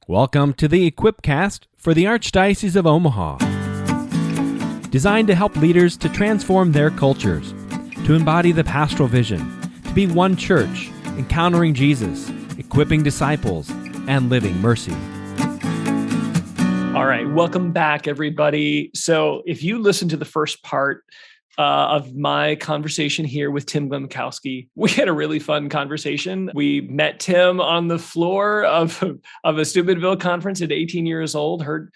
Welcome to the Equipcast for the Archdiocese of Omaha. Designed to help leaders to transform their cultures, to embody the pastoral vision, to be one church, encountering Jesus, equipping disciples, and living mercy. All right, welcome back, everybody. So if you listen to the first part of my conversation here with Tim Glemkowski, we had a really fun conversation. We met Tim on the floor of a Steubenville conference at 18 years old, heard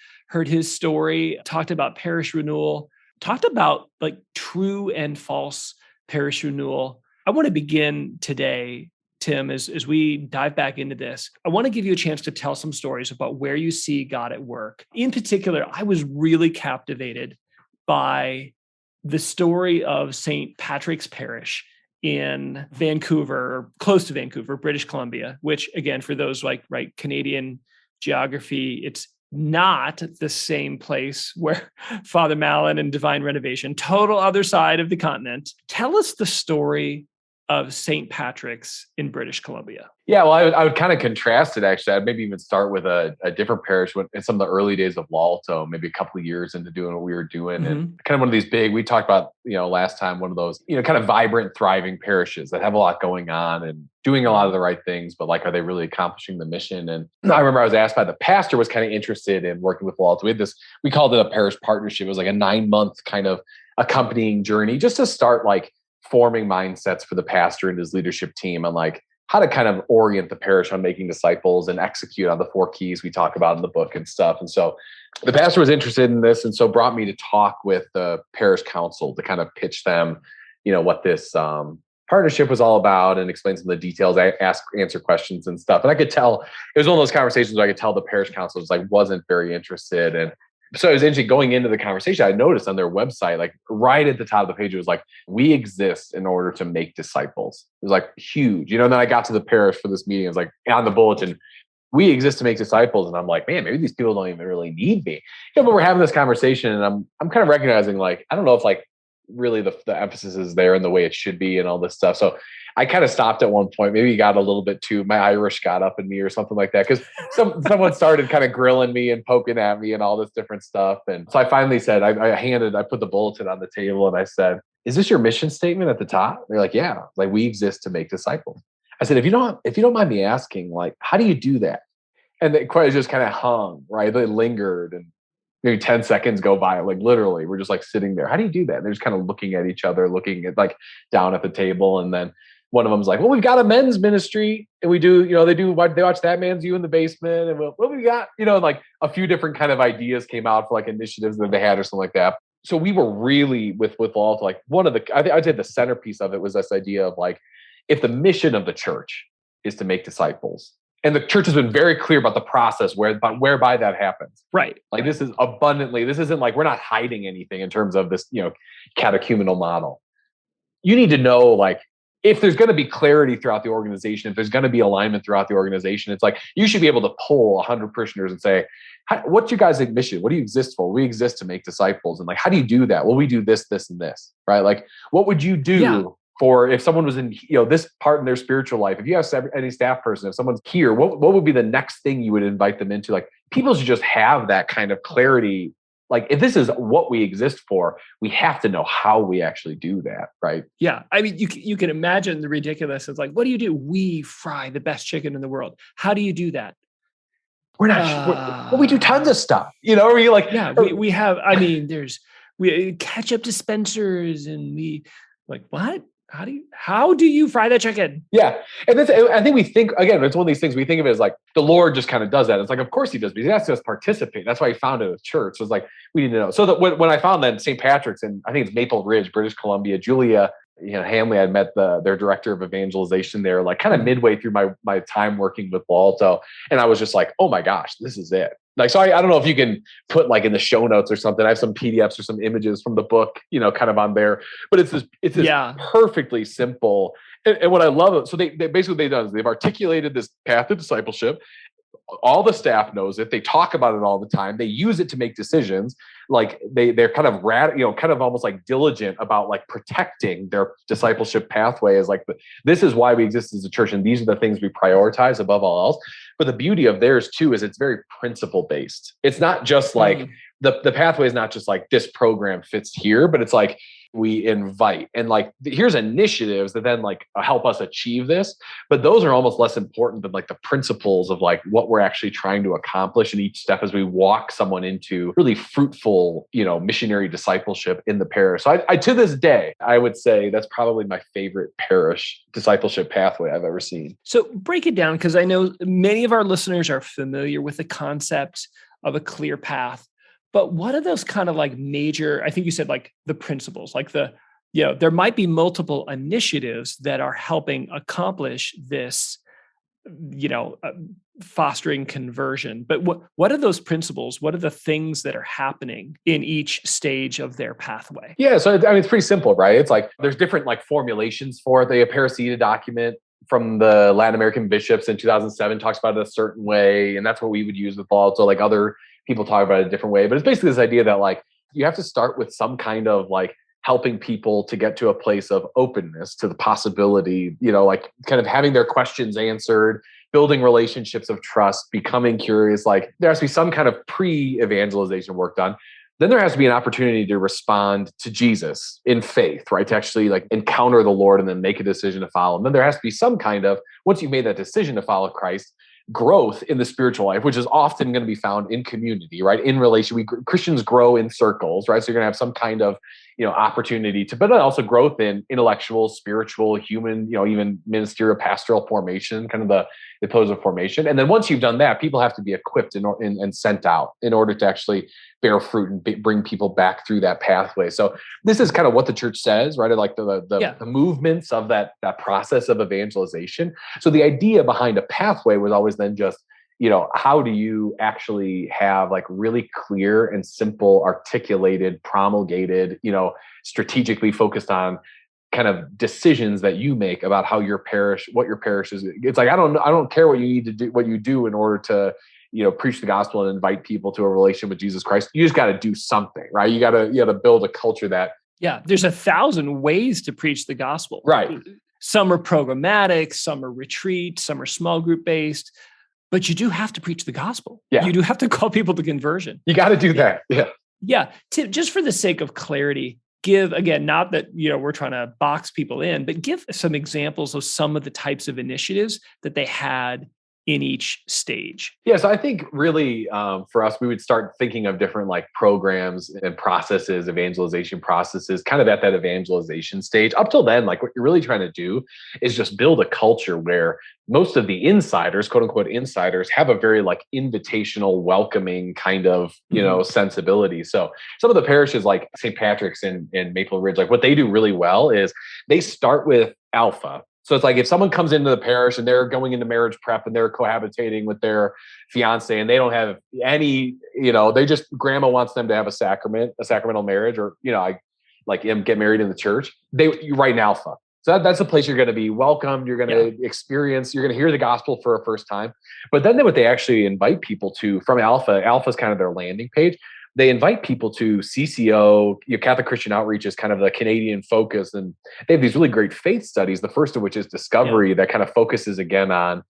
his story, talked about Parish Renewal, talked about like true and false Parish Renewal. I want to begin today, Tim, as we dive back into this. I want to give you a chance to tell some stories about where you see God at work. In particular, I was really captivated by the story of St. Patrick's Parish in Vancouver, or close to Vancouver, British Columbia, which again, for those Canadian geography, it's not the same place where Father Mallon and Divine Renovation, total other side of the continent. Tell us the story of St. Patrick's in British Columbia. Yeah, well, I would kind of contrast it, actually. I'd maybe even start with a different parish in some of the early days of Lalto, maybe a couple of years into doing what we were doing. Mm-hmm. And kind of one of these big, we talked about, last time, one of those, kind of vibrant, thriving parishes that have a lot going on and doing a lot of the right things, but are they really accomplishing the mission? And I remember I was asked by the pastor was kind of interested in working with Lalto. We called it a parish partnership. It was like a 9-month kind of accompanying journey just to start forming mindsets for the pastor and his leadership team on how to kind of orient the parish on making disciples and execute on the 4 keys we talk about in the book and stuff. And so the pastor was interested in this and so brought me to talk with the parish council to kind of pitch them, what this partnership was all about and explain some of the details. I answer questions and stuff. And I could tell, it was one of those conversations where I could tell the parish council wasn't very interested. And so it was interesting going into the conversation. I noticed on their website, right at the top of the page, it was we exist in order to make disciples. It was huge, and then I got to the parish for this meeting. It was on the bulletin, we exist to make disciples. And I'm man, maybe these people don't even really need me. But we're having this conversation and I'm kind of recognizing I don't know if really the emphasis is there in the way it should be and all this stuff. So I kind of stopped at one point, maybe got a little bit too, my Irish got up in me or something like that. Cause someone started kind of grilling me and poking at me and all this different stuff. And so I finally said, I put the bulletin on the table and I said, is this your mission statement at the top? They're yeah, we exist to make disciples. I said, if you don't mind me asking, how do you do that? And the question just kind of hung, right? They lingered and maybe 10 seconds go by, literally, we're just sitting there. How do you do that? And they're just kind of looking at each other, looking at down at the table. And then one of them's well, we've got a men's ministry and we do, they watch That Man's You in the basement. And what we got, a few different kind of ideas came out for initiatives that they had or something like that. So we were really with all one of the, I'd say the centerpiece of it was this idea of if the mission of the church is to make disciples, and the church has been very clear about the process whereby that happens. Right. This is abundantly, this isn't we're not hiding anything in terms of this, catechumenal model. You need to know, if there's going to be clarity throughout the organization, if there's going to be alignment throughout the organization, it's you should be able to pull 100 parishioners and say, what's your guys' mission? What do you exist for? We exist to make disciples. And how do you do that? Well, we do this, this, and this, right? What would you do for if someone was in, this part in their spiritual life? If you have any staff person, if someone's here, what would be the next thing you would invite them into? People should just have that kind of clarity. If this is what we exist for, we have to know how we actually do that, right? Yeah. I mean, you can imagine the ridiculousness. It's what do you do? We fry the best chicken in the world. How do you do that? We're not we do tons of stuff, or you we have, we ketchup dispensers and we what? How do you fry that chicken? Yeah. And I think we think, again, it's one of these things we think of it as the Lord just kind of does that. It's of course he does, because he has to just participate. That's why he founded a church. So it's we need to know. So that when I found that St. Patrick's in, I think it's Maple Ridge, British Columbia, Julia, Hanley, I met their director of evangelization there, kind of midway through my time working with Lalto. And I was just oh my gosh, this is it. So I don't know if you can put in the show notes or something. I have some PDFs or some images from the book, kind of on there, but it's this perfectly simple. And what I love, so they basically they've articulated this path of discipleship. all the staff knows it. They talk about it all the time. They use it to make decisions. Like they're kind of kind of almost like diligent about like protecting their discipleship pathway as like, this is why we exist as a church. And these are the things we prioritize above all else. But the beauty of theirs too, is it's very principle based. It's not just like the pathway is not just like this program fits here, but it's like, we invite and like here's initiatives that then like help us achieve this, but those are almost less important than like the principles of like what we're actually trying to accomplish in each step as we walk someone into really fruitful, missionary discipleship in the parish. So I to this day, I would say that's probably my favorite parish discipleship pathway I've ever seen. So break it down, because I know many of our listeners are familiar with the concept of a clear path. But what are those kind of like major, I think you said like the principles, like there might be multiple initiatives that are helping accomplish this, fostering conversion. But what are those principles? What are the things that are happening in each stage of their pathway? Yeah. So, it's pretty simple, right? It's like, there's different like formulations for it. The Aparecida document from the Latin American bishops in 2007 talks about it a certain way. And that's what we would use with law. So like other people talk about it a different way, but it's basically this idea that like, you have to start with some kind of like helping people to get to a place of openness to the possibility, like kind of having their questions answered, building relationships of trust, becoming curious. Like there has to be some kind of pre-evangelization work done. Then there has to be an opportunity to respond to Jesus in faith, right? To actually like encounter the Lord and then make a decision to follow him. Then there has to be some kind of, once you've made that decision to follow Christ, growth in the spiritual life, which is often going to be found in community, right? In relation, Christians grow in circles, right? So you're going to have some kind of, opportunity to, but also growth in intellectual, spiritual, human, even ministerial, pastoral formation, kind of the pillars of formation. And then once you've done that, people have to be equipped and sent out in order to actually bear fruit and bring people back through that pathway. So this is kind of what the church says, right? Like the movements of that process of evangelization. So the idea behind a pathway was always then just, how do you actually have like really clear and simple, articulated, promulgated, strategically focused on kind of decisions that you make about how what your parish is. It's like, I don't care what you need to do, what you do in order to, preach the gospel and invite people to a relationship with Jesus Christ. You just got to do something, right? You got to build a culture that. Yeah. There's 1,000 ways to preach the gospel. Right. Some are programmatic, some are retreat, some are small group based. But you do have to preach the gospel. Yeah. You do have to call people to conversion. You got to do that. Yeah. Yeah. Just for the sake of clarity, give, again, not that, we're trying to box people in, but give some examples of some of the types of initiatives that they had in each stage. Yeah. So I think really for us, we would start thinking of different like programs and processes, evangelization processes, kind of at that evangelization stage. Up till then, like what you're really trying to do is just build a culture where most of the insiders, quote unquote insiders, have a very like invitational, welcoming kind of, sensibility. So some of the parishes like St. Patrick's in Maple Ridge, like what they do really well is they start with alpha. So it's like if someone comes into the parish and they're going into marriage prep and they're cohabitating with their fiance and they don't have any, they just, grandma wants them to have a sacramental marriage, or, get married in the church. You write an alpha. So that's a place you're going to be welcomed. You're going to experience, you're going to hear the gospel for a first time. But then what they actually invite people to from Alpha is kind of their landing page. They invite people to CCO, Catholic Christian Outreach is kind of the Canadian focus. And they have these really great faith studies. The first of which is Discovery, that kind of focuses again on,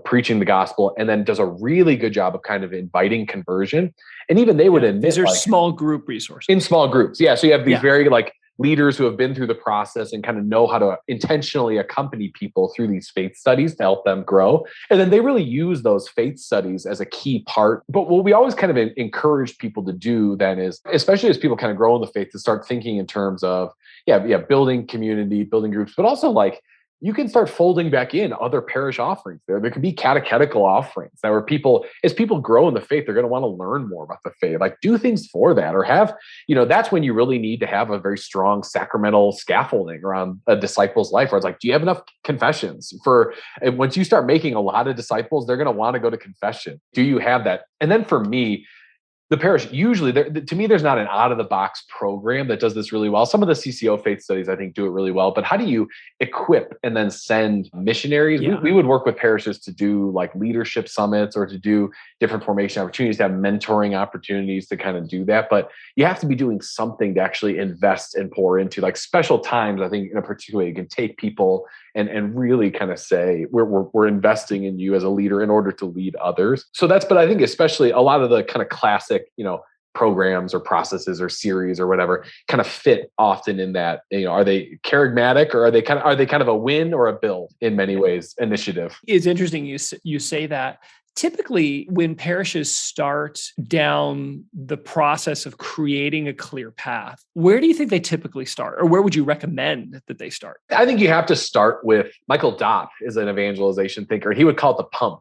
preaching the gospel, and then does a really good job of kind of inviting conversion. And even they would admit these are small group resources. In small groups. Yeah. So you have these very like leaders who have been through the process and kind of know how to intentionally accompany people through these faith studies to help them grow. And then they really use those faith studies as a key part. But what we always kind of encourage people to do then is, especially as people kind of grow in the faith, to start thinking in terms of, building community, building groups, but also like, you can start folding back in other parish offerings there. There could be catechetical offerings that where people, as people grow in the faith, they're going to want to learn more about the faith, like do things for that, or have, that's when you really need to have a very strong sacramental scaffolding around a disciple's life, where it's like, do you have enough confessions and once you start making a lot of disciples, they're going to want to go to confession. Do you have that? And then for me, The parish, usually, to me, there's not an out-of-the-box program that does this really well. Some of the CCO faith studies, I think, do it really well. But how do you equip and then send missionaries? Yeah. We would work with parishes to do like leadership summits or to do different formation opportunities, to have mentoring opportunities to kind of do that. But you have to be doing something to actually invest and pour into, like special times. I think in a particular way, you can take people and really kind of say, we're investing in you as a leader in order to lead others. So but I think especially a lot of the kind of classic, programs or processes or series or whatever kind of fit often in that, are they charismatic or are they kind of a win or a build in many ways initiative? It's interesting you say that. Typically, when parishes start down the process of creating a clear path, where do you think they typically start? Or where would you recommend that they start? I think you have to start with Michael Dopp is an evangelization thinker. He would call it the pump.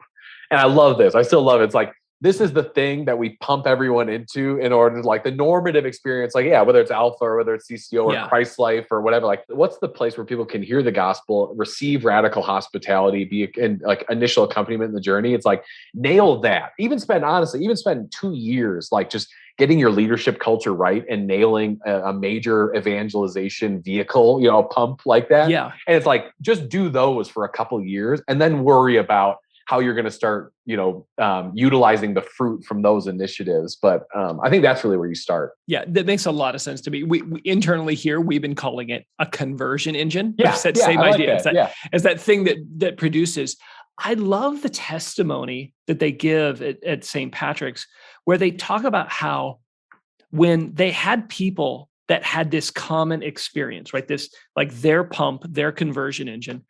And I love this. I still love it. It's like, this is the thing that we pump everyone into in order to like the normative experience, like, whether it's Alpha or whether it's CCO or Christ Life or whatever, like what's the place where people can hear the gospel, receive radical hospitality, be in like initial accompaniment in the journey. It's like, nail that. Even spend 2 years, like just getting your leadership culture right and nailing a major evangelization vehicle, a pump like that. Yeah. And it's like, just do those for a couple of years and then worry about how you're going to start, utilizing the fruit from those initiatives. But I think that's really where you start. Yeah, that makes a lot of sense to me. We internally here, we've been calling it a conversion engine. Yeah, it's that same idea. It's that thing that produces. I love the testimony that they give at St. Patrick's, where they talk about how when they had people that had this common experience, right? This like their pump, their conversion engine.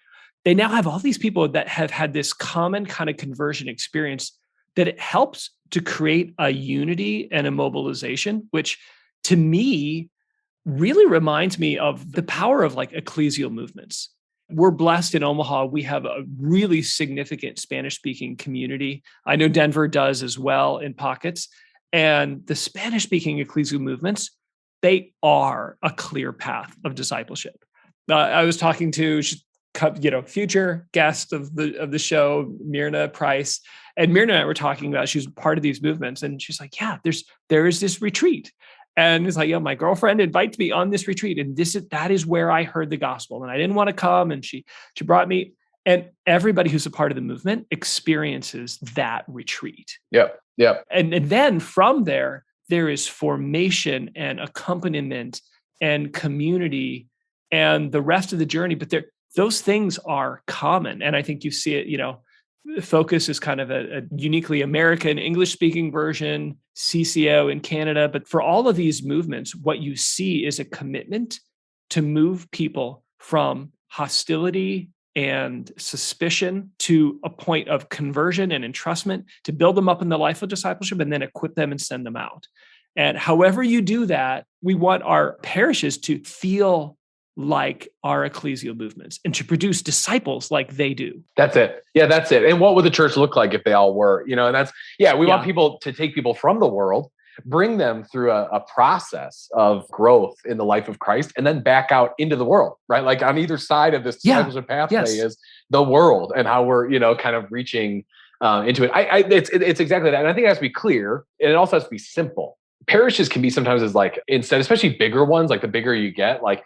They now have all these people that have had this common kind of conversion experience that it helps to create a unity and a mobilization, which to me really reminds me of the power of like ecclesial movements. We're blessed in Omaha. We have a really significant Spanish-speaking community. I know Denver does as well in pockets. And the Spanish-speaking ecclesial movements, they are a clear path of discipleship. I was talking to future guest of the show, Myrna Price. And Myrna and I were talking about, she's part of these movements. And she's like, there is this retreat. And it's like, my girlfriend invites me on this retreat. And that is where I heard the gospel. And I didn't want to come. And she brought me. And everybody who's a part of the movement experiences that retreat. Yep. And then from there is formation and accompaniment and community and the rest of the journey. But those things are common. And I think you see it, Focus is kind of a uniquely American English-speaking version, CCO in Canada. But for all of these movements, what you see is a commitment to move people from hostility and suspicion to a point of conversion and entrustment, to build them up in the life of discipleship and then equip them and send them out. And however you do that, we want our parishes to feel like our ecclesial movements and to produce disciples like they do. That's it. Yeah, that's it. And what would the church look like if they all were? And we want people to take people from the world, bring them through a process of growth in the life of Christ, and then back out into the world, right? Like on either side of this discipleship pathway is the world and how we're, kind of reaching into it. It's exactly that. And I think it has to be clear, and it also has to be simple. Parishes can be sometimes especially bigger ones, like the bigger you get, like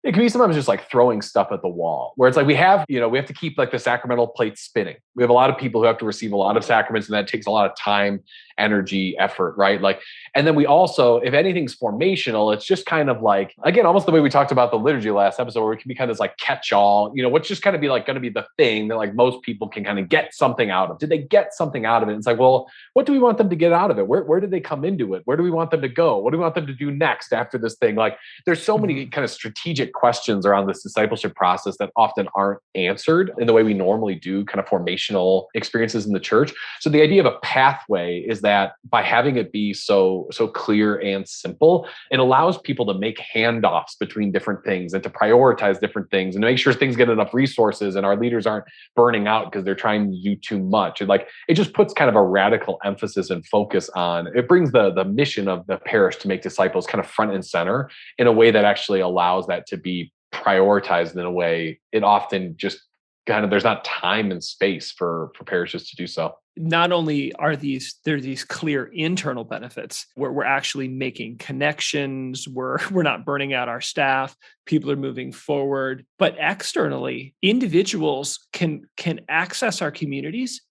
it can be sometimes just like throwing stuff at the wall, where it's like we have to keep like the sacramental plate spinning. We have a lot of people who have to receive a lot of sacraments, and that takes a lot of time, energy, effort, right? Like, and then we also, if anything's formational, it's just kind of like, again, almost the way we talked about the liturgy last episode, where it can be kind of this like catch-all, what's just kind of be like going to be the thing that like most people can kind of get something out of. Did they get something out of it? And it's like, well, what do we want them to get out of it? Where did they come into it? Where do we want them to go? What do we want them to do next after this thing? Like, there's so many kind of strategic questions around this discipleship process that often aren't answered in the way we normally do kind of formational experiences in the church. So the idea of a pathway is that by having it be so clear and simple, it allows people to make handoffs between different things and to prioritize different things and to make sure things get enough resources and our leaders aren't burning out because they're trying to do too much. And like, it just puts kind of a radical emphasis and focus on, it brings the mission of the parish to make disciples kind of front and center in a way that actually allows that to be prioritized in a way it often just kind of, there's not time and space for parishes to do so. not only are there these clear internal benefits where we're actually making connections, we're not burning out our staff, people are moving forward, but externally, individuals can access our communities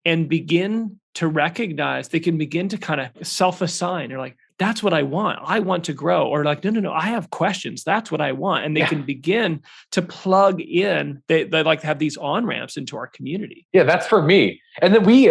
and begin to recognize, they can begin to kind of self-assign. They're like, that's what I want. I want to grow. Or like, no, I have questions. That's what I want. And they can begin to plug in. They like to have these on-ramps into our community. Yeah, that's for me. And then we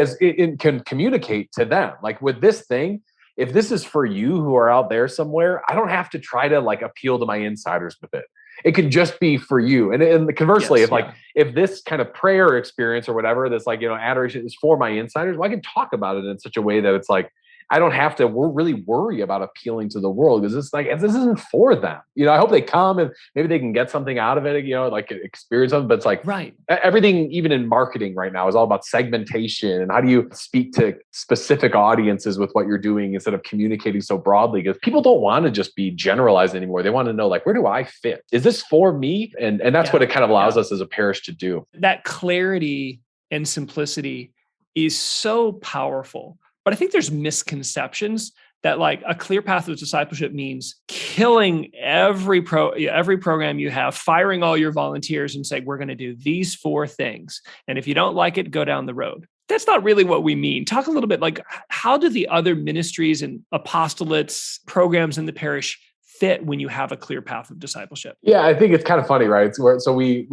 can communicate to them. Like with this thing, if this is for you who are out there somewhere, I don't have to try to like appeal to my insiders with it. It could just be for you. And conversely, if this kind of prayer experience or whatever, this like, adoration is for my insiders, well, I can talk about it in such a way that it's like, I don't have to really worry about appealing to the world, because it's like, this isn't for them. I hope they come and maybe they can get something out of it, like experience something. But it's like, right, everything, even in marketing right now, is all about segmentation and how do you speak to specific audiences with what you're doing instead of communicating so broadly, because people don't want to just be generalized anymore. They want to know, like, where do I fit? Is this for me? And that's what it kind of allows us as a parish to do. That clarity and simplicity is so powerful. But I think there's misconceptions that like a clear path of discipleship means killing every program you have, firing all your volunteers and saying, we're going to do these 4 things. And if you don't like it, go down the road. That's not really what we mean. Talk a little bit like, how do the other ministries and apostolates programs in the parish fit when you have a clear path of discipleship? Yeah, I think it's kind of funny, right? So we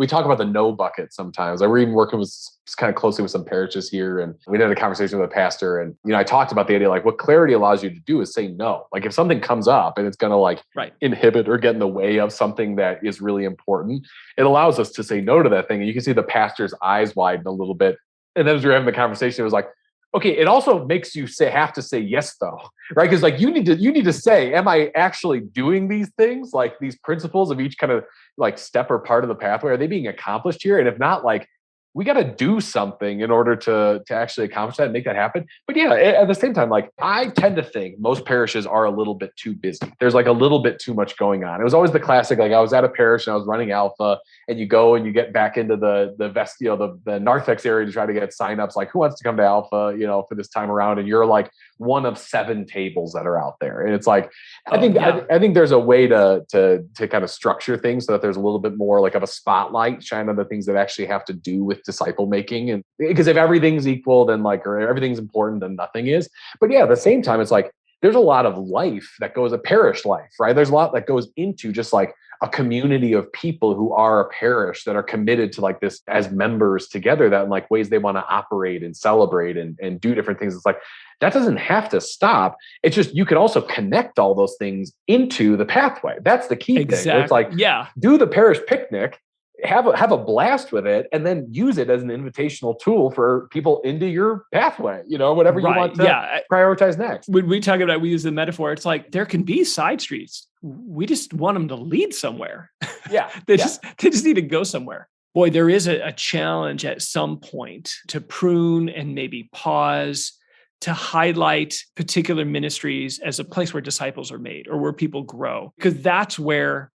talk about the no bucket sometimes. We're even working with kind of closely with some parishes here, and we had a conversation with a pastor, and I talked about the idea, like, what clarity allows you to do is say no. Like if something comes up and it's going to like inhibit or get in the way of something that is really important, it allows us to say no to that thing. And you can see the pastor's eyes widen a little bit. And then as we were having the conversation, it was like, okay, it also makes you have to say yes, though, right? Because like you need to say, am I actually doing these things? Like these principles of each kind of like step or part of the pathway, are they being accomplished here? And if not, like, we got to do something in order to actually accomplish that and make that happen. But yeah, at the same time, like I tend to think most parishes are a little bit too busy. There's like a little bit too much going on. It was always the classic, like I was at a parish and I was running Alpha, and you go and you get back into the narthex area to try to get signups, like who wants to come to Alpha, for this time around. And you're like one of 7 tables that are out there. And it's like, I think there's a way to kind of structure things so that there's a little bit more like of a spotlight shine on the things that actually have to do with disciple making. And because if everything's equal, then like, or everything's important, then nothing is. But yeah, at the same time, it's like, there's a lot of life that goes, a parish life, right? There's a lot that goes into just like a community of people who are a parish that are committed to like this as members together, that in like ways they want to operate and celebrate and do different things. It's like, that doesn't have to stop. It's just, you can also connect all those things into the pathway. That's the key thing. It's like, do the parish picnic, have a blast with it, and then use it as an invitational tool for people into your pathway, whatever you want to prioritize next. When we talk about, we use the metaphor, it's like there can be side streets. We just want them to lead somewhere. Yeah. They just need to go somewhere. Boy, there is a challenge at some point to prune and maybe pause, to highlight particular ministries as a place where disciples are made or where people grow. Because that's where,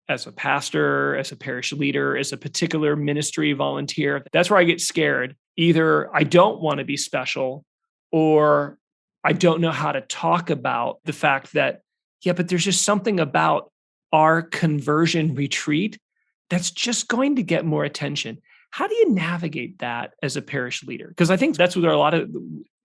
as a pastor, as a parish leader, as a particular ministry volunteer, that's where I get scared. Either I don't want to be special, or I don't know how to talk about the fact that, but there's just something about our conversion retreat that's just going to get more attention. How do you navigate that as a parish leader? Because I think that's where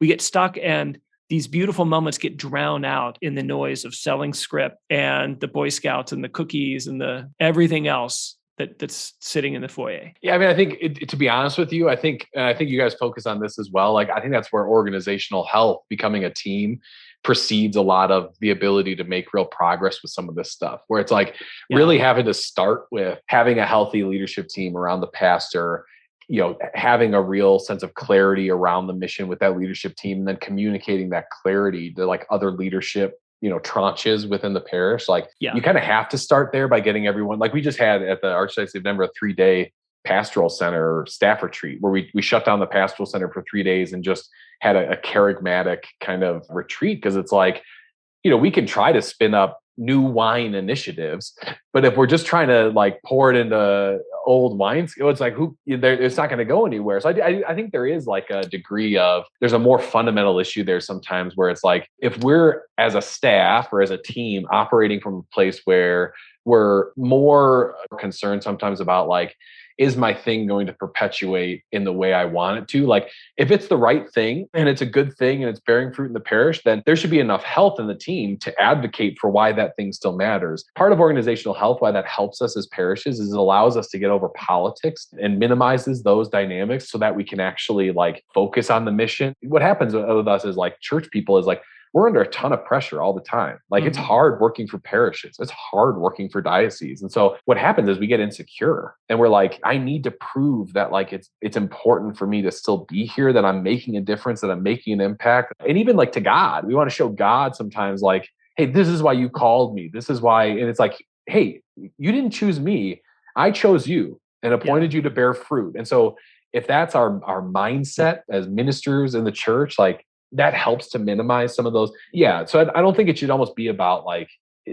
we get stuck, and these beautiful moments get drowned out in the noise of selling script and the Boy Scouts and the cookies and the everything else that's sitting in the foyer. Yeah, I mean, I think to be honest with you, I think you guys focus on this as well. Like, I think that's where organizational health, becoming a team, precedes a lot of the ability to make real progress with some of this stuff, where it's like really having to start with having a healthy leadership team around the pastor, having a real sense of clarity around the mission with that leadership team, and then communicating that clarity to like other leadership, tranches within the parish. Like you kind of have to start there by getting everyone, like we just had at the Archdiocese of Denver, a 3-day pastoral center staff retreat where we shut down the pastoral center for 3 days and just had a charismatic kind of retreat. Because it's like, we can try to spin up new wine initiatives. But if we're just trying to like pour it into old wines, it's like it's not going to go anywhere. So I think there is like a degree of, there's a more fundamental issue there sometimes where it's like, if we're as a staff or as a team operating from a place where we're more concerned sometimes about like, is my thing going to perpetuate in the way I want it to? Like, if it's the right thing and it's a good thing and it's bearing fruit in the parish, then there should be enough health in the team to advocate for why that thing still matters. Part of organizational health, why that helps us as parishes, is it allows us to get over politics and minimizes those dynamics so that we can actually like focus on the mission. What happens with us as like church people is like, we're under a ton of pressure all the time. Like it's hard working for parishes. It's hard working for dioceses. And so what happens is we get insecure and we're like, I need to prove that like it's important for me to still be here, that I'm making a difference, that I'm making an impact. And even like to God, we want to show God sometimes like, hey, this is why you called me. This is why. And it's like, hey, you didn't choose me. I chose you and appointed you to bear fruit. And so if that's our mindset as ministers in the church, like, that helps to minimize some of those. Yeah. So I don't think it should almost be about like,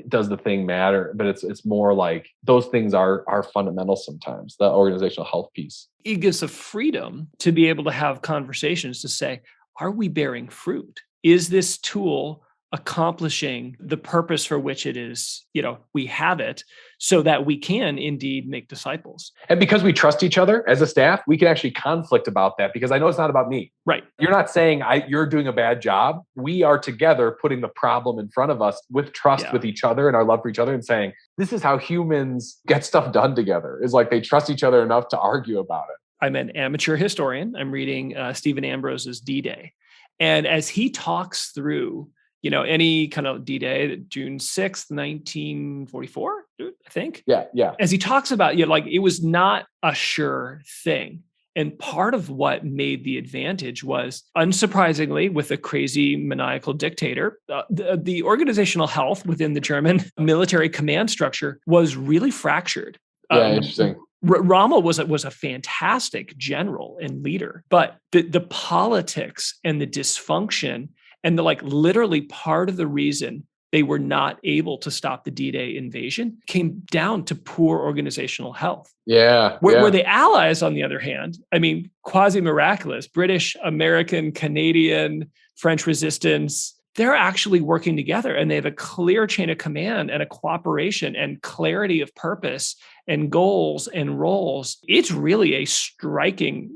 does the thing matter? But it's more like those things are fundamental sometimes, the organizational health piece. It gives a freedom to be able to have conversations to say, are we bearing fruit? Is this tool accomplishing the purpose for which it is, we have it, so that we can indeed make disciples. And because we trust each other as a staff, we can actually conflict about that, because I know it's not about me. Right. You're not saying you're doing a bad job. We are together putting the problem in front of us with trust with each other and our love for each other, and saying, this is how humans get stuff done together, is like they trust each other enough to argue about it. I'm an amateur historian. I'm reading Stephen Ambrose's D-Day. And as he talks through any kind of D-Day, June 6th, 1944, I think. Yeah. As he talks about, like it was not a sure thing. And part of what made the advantage was, unsurprisingly, with a crazy maniacal dictator, the organizational health within the German military command structure was really fractured. Interesting. Rommel was a fantastic general and leader, but the politics and the dysfunction and literally part of the reason they were not able to stop the D-Day invasion came down to poor organizational health. Where the Allies, on the other hand, quasi-miraculous, British, American, Canadian, French resistance, they're actually working together and they have a clear chain of command and a cooperation and clarity of purpose and goals and roles. It's really a striking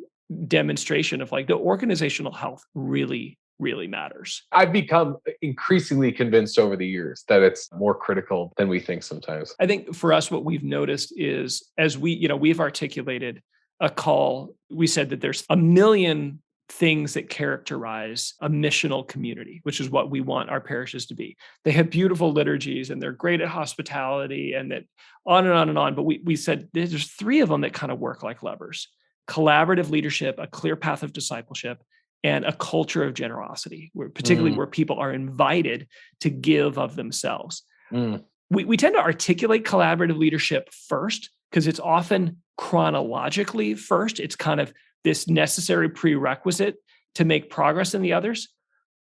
demonstration of the organizational health really matters. I've become increasingly convinced over the years that it's more critical than we think sometimes. I think for us, what we've noticed is, as we've articulated a call, we said that there's a million things that characterize a missional community, which is what we want our parishes to be. They have beautiful liturgies and they're great at hospitality and that on and on and on. But we said there's three of them that kind of work like levers: collaborative leadership, a clear path of discipleship, and a culture of generosity, particularly where people are invited to give of themselves. We tend to articulate collaborative leadership first because it's often chronologically first. It's kind of this necessary prerequisite to make progress in the others.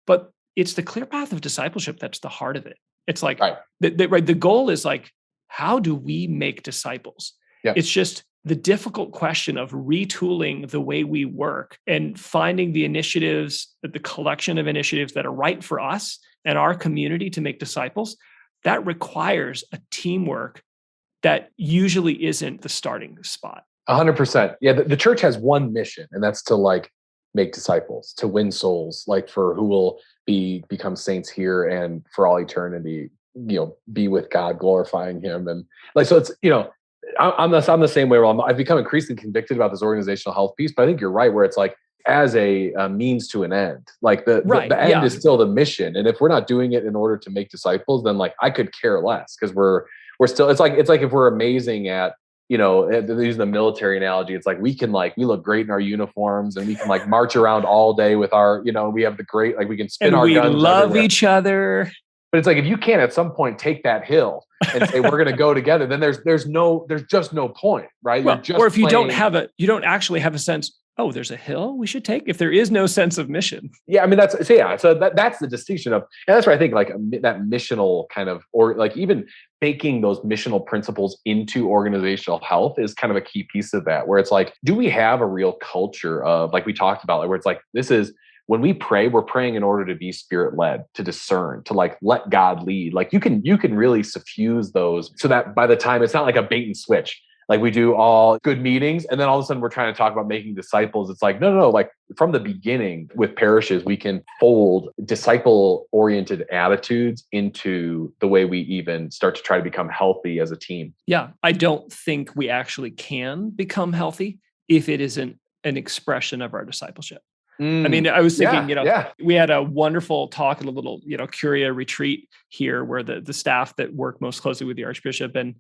But it's the clear path of discipleship that's the heart of it. It's like, the goal is like, how do we make disciples? Yeah. It's just the difficult question of retooling the way we work and finding the initiatives, the collection of initiatives that are right for us and our community to make disciples. That requires a teamwork that usually isn't the starting spot. 100%. Yeah. The church has one mission, and that's to make disciples, to win souls, for who will become saints here and for all eternity, be with God, glorifying him. And so it's, I'm the same way where I've become increasingly convicted about this organizational health piece, but I think you're right, where it's as a means to an end, the end is still the mission. And if we're not doing it in order to make disciples, then I could care less, because we're still, it's like if we're amazing at, using the military analogy, it's we look great in our uniforms and we can march around all day with our, we have the great, we can spin our guns. We love everywhere. each other. But it's if you can't at some point take that hill and say we're going to go together, then there's just no point, right? Well, or if you don't actually have a sense oh, there's a hill we should take if there is no sense of mission. Yeah, I mean, that's the distinction of, and that's where I think like that missional kind of, or like even baking those missional principles into organizational health is kind of a key piece of that, where it's like, do we have a real culture of, like we talked about, where it's like, this is, when we pray, we're praying in order to be spirit led, to discern, to like let God lead. Like you can really suffuse those so that by the time it's not like a bait and switch. Like we do all good meetings and then all of a sudden we're trying to talk about making disciples. It's like, no. Like from the beginning with parishes, we can fold disciple-oriented attitudes into the way we even start to try to become healthy as a team. Yeah, I don't think we actually can become healthy if it isn't an expression of our discipleship. I mean, I was thinking, we had a wonderful talk at a little, Curia retreat here where the staff that work most closely with the Archbishop and,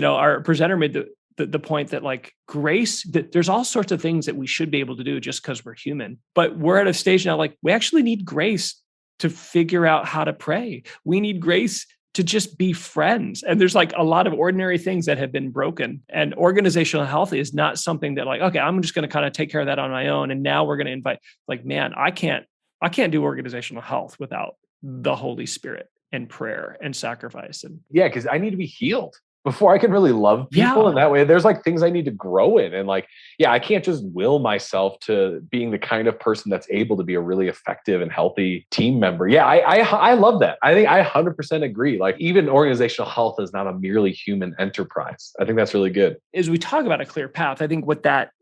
our presenter made the point that like grace, that there's all sorts of things that we should be able to do just because we're human. But we're at a stage now, like we actually need grace to figure out how to pray. We need grace to just be friends. And there's like a lot of ordinary things that have been broken. And organizational health is not something that like, okay, I'm just going to kind of take care of that on my own. And now we're going to invite, like, man, I can't do organizational health without the Holy Spirit and prayer and sacrifice. And because I need to be healed before I can really love people. And that way there's like things I need to grow in. And like, I can't just will myself to being the kind of person that's able to be a really effective and healthy team member. I love that. I think I 100% agree. Like even organizational health is not a merely human enterprise. I think that's really good. As we talk about a clear path, I think what that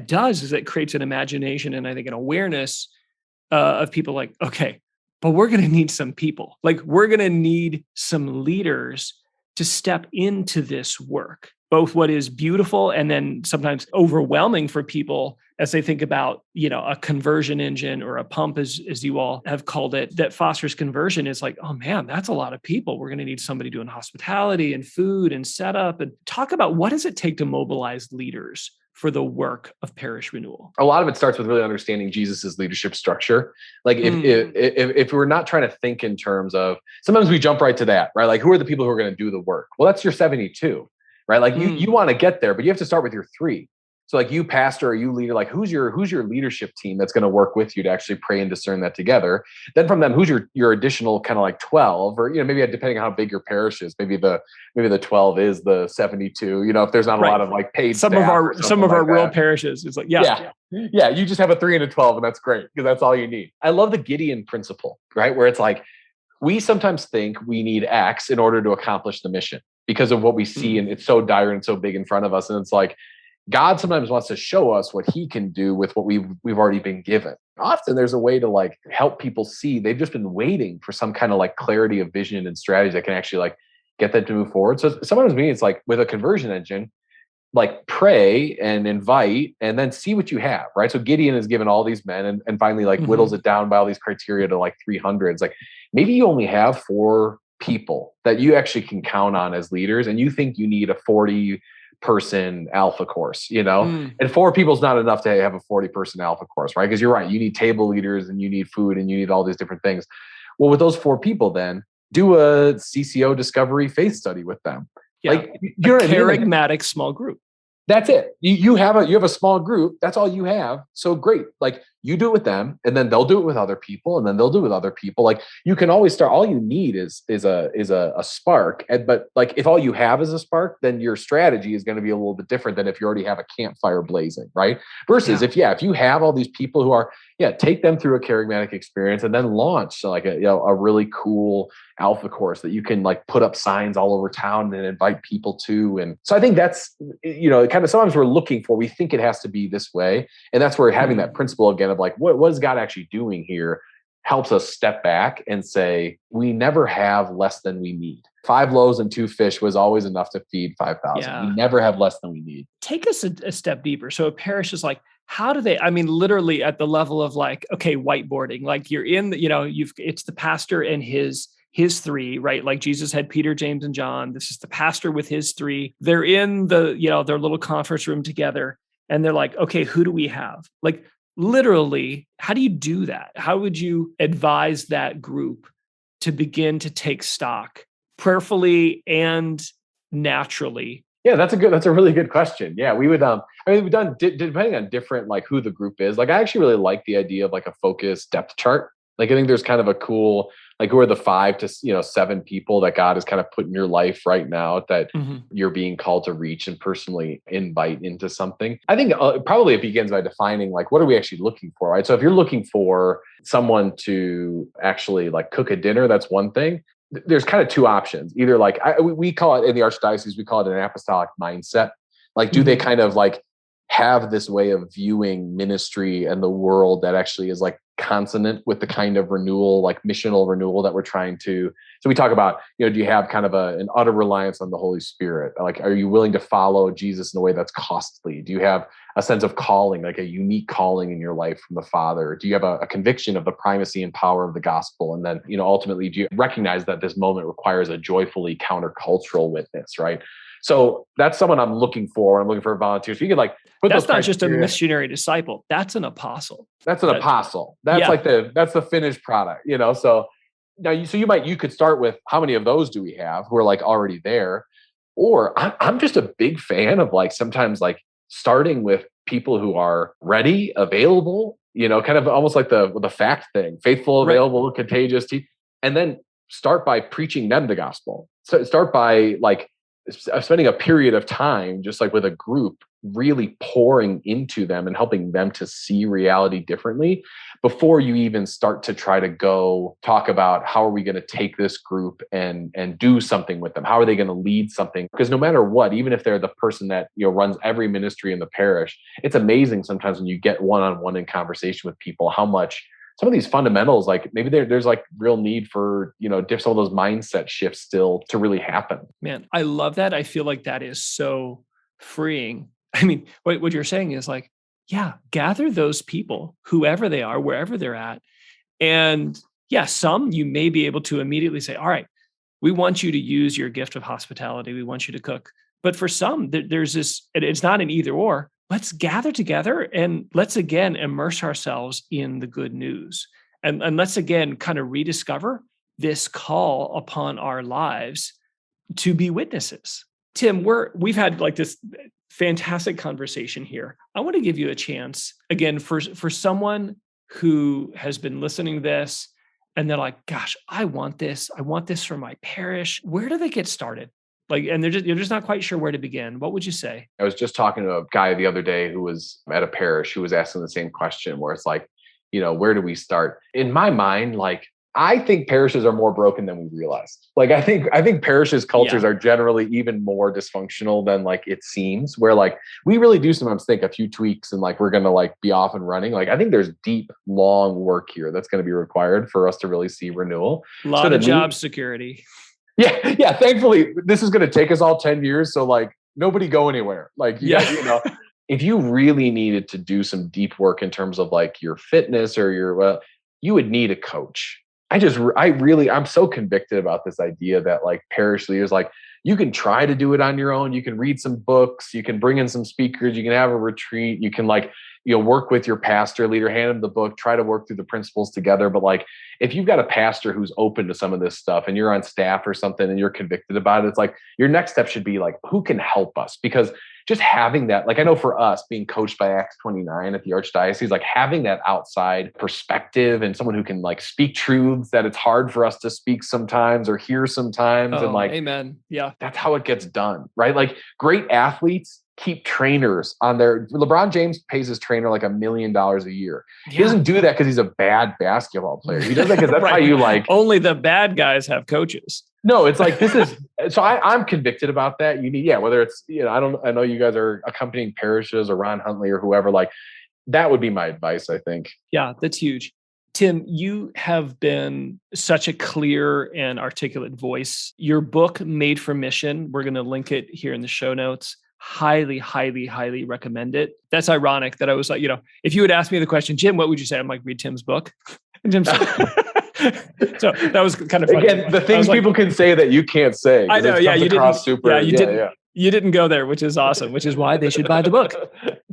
does is it creates an imagination and I think an awareness of people like, okay, but we're going to need some people. Like we're going to need some leaders to step into this work, both what is beautiful and then sometimes overwhelming for people as they think about, a conversion engine or a pump, as you all have called it, that fosters conversion is like, oh man, that's a lot of people. We're going to need somebody doing hospitality and food and setup and talk about what does it take to mobilize leaders for the work of parish renewal. A lot of it starts with really understanding Jesus's leadership structure. Like if we're not trying to think in terms of, sometimes we jump right to that, right? Like who are the people who are going to do the work? Well, that's your 72, right? Like you want to get there, but you have to start with your 3. So like you pastor or you leader, like who's your leadership team that's going to work with you to actually pray and discern that together? Then from them, who's your additional kind of like 12 or, maybe depending on how big your parish is, maybe the 12 is the 72, if there's not a lot of like paid some of our rural parishes. It's like, you just have a 3 and a 12 and that's great because that's all you need. I love the Gideon principle, right? Where it's like, we sometimes think we need X in order to accomplish the mission because of what we see and it's so dire and so big in front of us. And it's like, God sometimes wants to show us what he can do with what we've already been given. Often there's a way to like help people see they've just been waiting for some kind of like clarity of vision and strategy that can actually like get them to move forward. So sometimes it's like with a conversion engine, like pray and invite and then see what you have, right? So Gideon is given all these men and finally like whittles it down by all these criteria to like 300. It's like, maybe you only have 4 people that you actually can count on as leaders. And you think you need a 40-person alpha course, and 4 people is not enough to have a 40-person alpha course, right? Because you're right. You need table leaders and you need food and you need all these different things. Well, with those 4 people, then do a CCO discovery faith study with them. Yeah. Like you're a charismatic small group. That's it. You have a small group. That's all you have. So great. Like you do it with them and then they'll do it with other people and then they'll do it with other people. Like you can always start. All you need is a spark. But like if all you have is a spark, then your strategy is going to be a little bit different than if you already have a campfire blazing, right? Versus if you have all these people who are, take them through a charismatic experience and then launch like a really cool alpha course that you can like put up signs all over town and invite people to. And so I think that's, kind of sometimes we think it has to be this way. And that's where having that principle again of like, what is God actually doing here helps us step back and say, we never have less than we need. 5 loaves and 2 fish was always enough to feed 5,000. Yeah. We never have less than we need. Take us a step deeper. So a parish is like, how do they, literally at the level of like, okay, whiteboarding, like you're in, it's the pastor and his 3, right? Like Jesus had Peter, James, and John. This is the pastor with his 3. They're in the, their little conference room together. And they're like, okay, who do we have? Like literally, how do you do that? How would you advise that group to begin to take stock prayerfully and naturally Yeah, that's a really good question. Yeah, we would, we've done, depending on different, like who the group is, like I actually really like the idea of like a focus depth chart. Like I think there's kind of a cool, like who are the 5 to 7 people that God has kind of put in your life right now that you're being called to reach and personally invite into something. I think probably it begins by defining like, what are we actually looking for, right? So if you're looking for someone to actually like cook a dinner, that's one thing. There's kind of 2 options. Either like we call it in the Archdiocese, we call it an apostolic mindset. Like, do they kind of like have this way of viewing ministry and the world that actually is like consonant with the kind of renewal, like missional renewal that we're trying to. So we talk about, do you have kind of an utter reliance on the Holy Spirit? Like, are you willing to follow Jesus in a way that's costly? Do you have a sense of calling, like a unique calling in your life from the Father? Do you have a conviction of the primacy and power of the gospel? And then, ultimately, do you recognize that this moment requires a joyfully countercultural witness, right? So that's someone I'm looking for. I'm looking for volunteers. So you could like put that's those not just a missionary disciple. That's an apostle. That's an apostle. That's like that's the finished product, So now you could start with how many of those do we have who are like already there? Or I'm just a big fan of like sometimes like starting with people who are ready, available, kind of almost like the fact thing, faithful, available, contagious, and then start by preaching them the gospel. So start by like spending a period of time just like with a group really pouring into them and helping them to see reality differently before you even start to try to go talk about how are we going to take this group and do something with them? How are they going to lead something? Because no matter what, even if they're the person that runs every ministry in the parish, it's amazing sometimes when you get one-on-one in conversation with people how much some of these fundamentals, like maybe there's like real need for, some of those mindset shifts still to really happen. Man, I love that. I feel like that is so freeing. I mean, what you're saying is like, yeah, gather those people, whoever they are, wherever they're at. And yeah, some you may be able to immediately say, all right, we want you to use your gift of hospitality. We want you to cook. But for some, there's this, it's not an either or. Let's gather together and let's again immerse ourselves in the good news. And let's again kind of rediscover this call upon our lives to be witnesses. Tim, we've had like this fantastic conversation here. I want to give you a chance again for someone who has been listening to this and they're like, gosh, I want this for my parish. Where do they get started? Like, and you're just not quite sure where to begin. What would you say? I was just talking to a guy the other day who was at a parish who was asking the same question where it's like, where do we start? In my mind, like, I think parishes are more broken than we realized. Like, I think parishes cultures are generally even more dysfunctional than like it seems, where like we really do sometimes think a few tweaks and like we're going to like be off and running. Like, I think there's deep, long work here that's going to be required for us to really see renewal. A lot of job security. Yeah. Thankfully, this is going to take us all 10 years. So like nobody go anywhere. Like, if you really needed to do some deep work in terms of like your fitness or you would need a coach. I'm so convicted about this idea that like parish leaders, like you can try to do it on your own. You can read some books, you can bring in some speakers, you can have a retreat, you can like, work with your pastor leader, hand him the book, try to work through the principles together. But like, if you've got a pastor who's open to some of this stuff and you're on staff or something and you're convicted about it, it's like your next step should be like, who can help us? Because just having that, like I know for us being coached by Acts 29 at the Archdiocese, like having that outside perspective and someone who can like speak truths that it's hard for us to speak sometimes or hear sometimes. And like, amen. Yeah. That's how it gets done, right? Like great athletes keep trainers on their, LeBron James pays his trainer like $1 million a year. He doesn't do that because he's a bad basketball player. He does that because that's how you like. Only the bad guys have coaches. No, it's like, so I'm convicted about that. You need, whether it's, I know you guys are accompanying parishes or Ron Huntley or whoever, like that would be my advice, I think. Yeah, that's huge. Tim, you have been such a clear and articulate voice. Your book, Made for Mission, we're going to link it here in the show notes. Highly, highly, highly recommend it. That's ironic that I was like, if you would ask me the question, Jim, what would you say? I'm like, read Tim's book. And Tim said, so that was kind of funny. Again, the things people can say that you can't say. I know. Yeah, you didn't. You didn't go there, which is awesome. Which is why they should buy the book.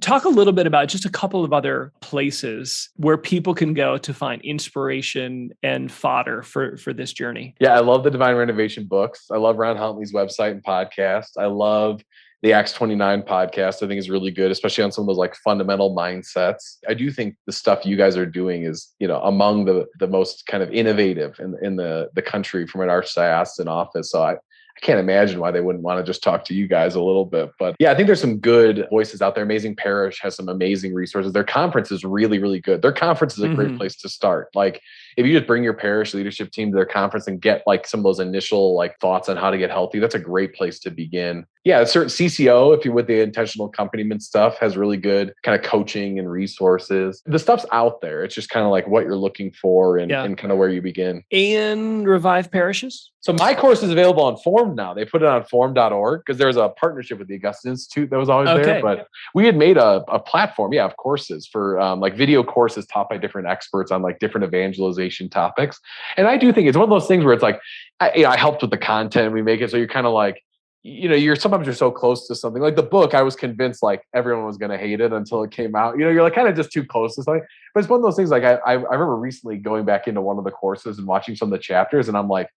Talk a little bit about just a couple of other places where people can go to find inspiration and fodder for this journey. Yeah, I love the Divine Renovation books. I love Ron Huntley's website and podcast. I love The Acts 29 podcast, I think, is really good, especially on some of those like fundamental mindsets. I do think the stuff you guys are doing is, among the most kind of innovative in the country from an archdiocesan office. So I can't imagine why they wouldn't want to just talk to you guys a little bit. But yeah, I think there's some good voices out there. Amazing Parish has some amazing resources. Their conference is really, really good. Their conference is a great place to start. Like, if you just bring your parish leadership team to their conference and get like some of those initial like thoughts on how to get healthy, that's a great place to begin. Yeah, a certain CCO, if you're with the intentional accompaniment stuff, has really good kind of coaching and resources. The stuff's out there. It's just kind of like what you're looking for and kind of where you begin. And Revive Parishes? So my course is available on Form now. They put it on form.org because there's a partnership with the Augustine Institute that was always there. But we had made a platform, of courses for like video courses taught by different experts on like different evangelization topics. And I do think it's one of those things where it's like, I helped with the content. We make it so you're kind of like, you're so close to something like the book. I was convinced like everyone was going to hate it until it came out. You're like kind of just too close to something. But it's one of those things like I remember recently going back into one of the courses and watching some of the chapters, and I'm like,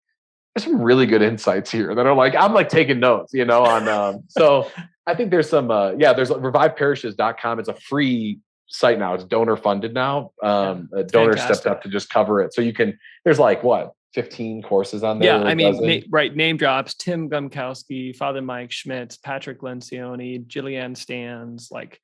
there's some really good insights here that are like, I'm like taking notes, on, so I think there's some, there's reviveparishes.com. It's a free site now. It's donor funded now. A donor stepped up to just cover it. So there's like 15 courses on there. Yeah. I mean, name drops: Tim Glemkowski, Father Mike Schmitz, Patrick Lencioni, Jillian Stans, like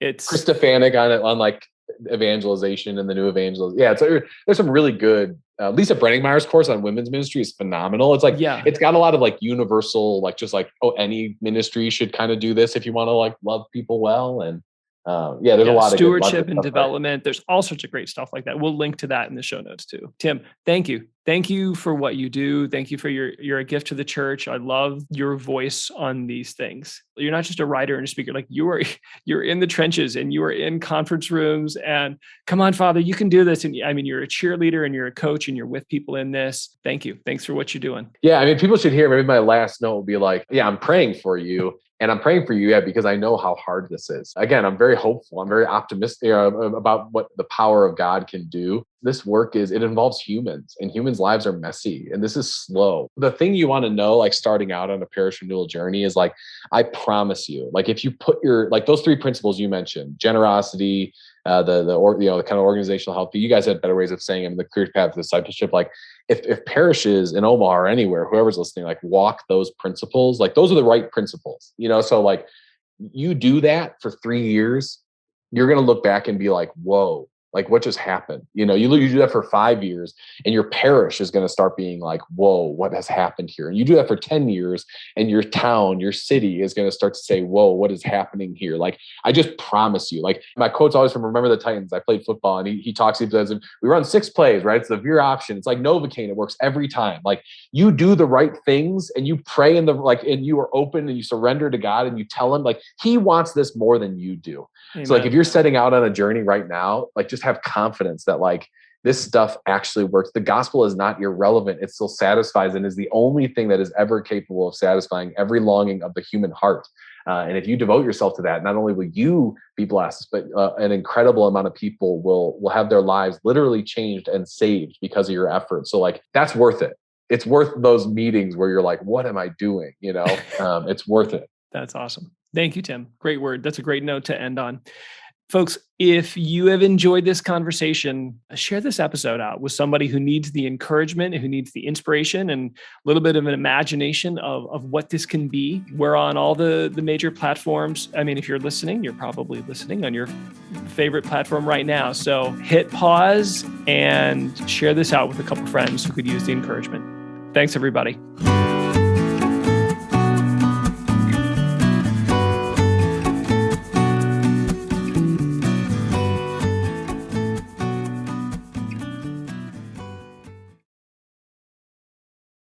it's Chris Stefanik on like evangelization and the new evangelist. Yeah. There's some really good, Lisa Brenningmeyer's course on women's ministry is phenomenal. It's like, it's got a lot of like universal, like just like, any ministry should kind of do this if you want to like love people well. And there's a lot of stewardship and development. There's all sorts of great stuff like that. We'll link to that in the show notes too. Tim, thank you. Thank you for what you do. Thank you for you're a gift to the church. I love your voice on these things. You're not just a writer and a speaker. Like you're in the trenches and you are in conference rooms and come on, Father, you can do this. And I mean, you're a cheerleader and you're a coach and you're with people in this. Thank you. Thanks for what you're doing. Yeah. I mean, people should hear, maybe my last note will be like, I'm praying for you. And I'm praying for you, because I know how hard this is. Again, I'm very hopeful. I'm very optimistic about what the power of God can do. This work it involves humans, and humans' lives are messy, and this is slow. The thing you want to know, like starting out on a parish renewal journey, is like, I promise you, like if you put like those 3 principles you mentioned, generosity, the kind of organizational health, you guys had better ways of saying it, in the career path of discipleship, like if parishes in Omaha or anywhere, whoever's listening, like walk those principles, like those are the right principles, so like you do that for 3 years, you're going to look back and be like, whoa, like what just happened? You do that for 5 years and your parish is going to start being like, whoa, what has happened here? And you do that for 10 years and your town, your city is going to start to say, whoa, what is happening here? Like, I just promise you, like my quote's always from Remember the Titans. I played football and he says, we run 6 plays, right? It's the veer option. It's like Novocaine. It works every time. Like you do the right things and you pray and you are open and you surrender to God and you tell him like, he wants this more than you do. Amen. So like, if you're setting out on a journey right now, like just have confidence that like this stuff actually works. The gospel is not irrelevant. It still satisfies and is the only thing that is ever capable of satisfying every longing of the human heart. And if you devote yourself to that, not only will you be blessed, but an incredible amount of people will have their lives literally changed and saved because of your efforts. So like, that's worth it. It's worth those meetings where you're like, what am I doing? It's worth it. That's awesome. Thank you, Tim. Great word. That's a great note to end on. Folks, if you have enjoyed this conversation, share this episode out with somebody who needs the encouragement, who needs the inspiration and a little bit of an imagination of what this can be. We're on all the major platforms. I mean, if you're listening, you're probably listening on your favorite platform right now. So hit pause and share this out with a couple friends who could use the encouragement. Thanks, everybody.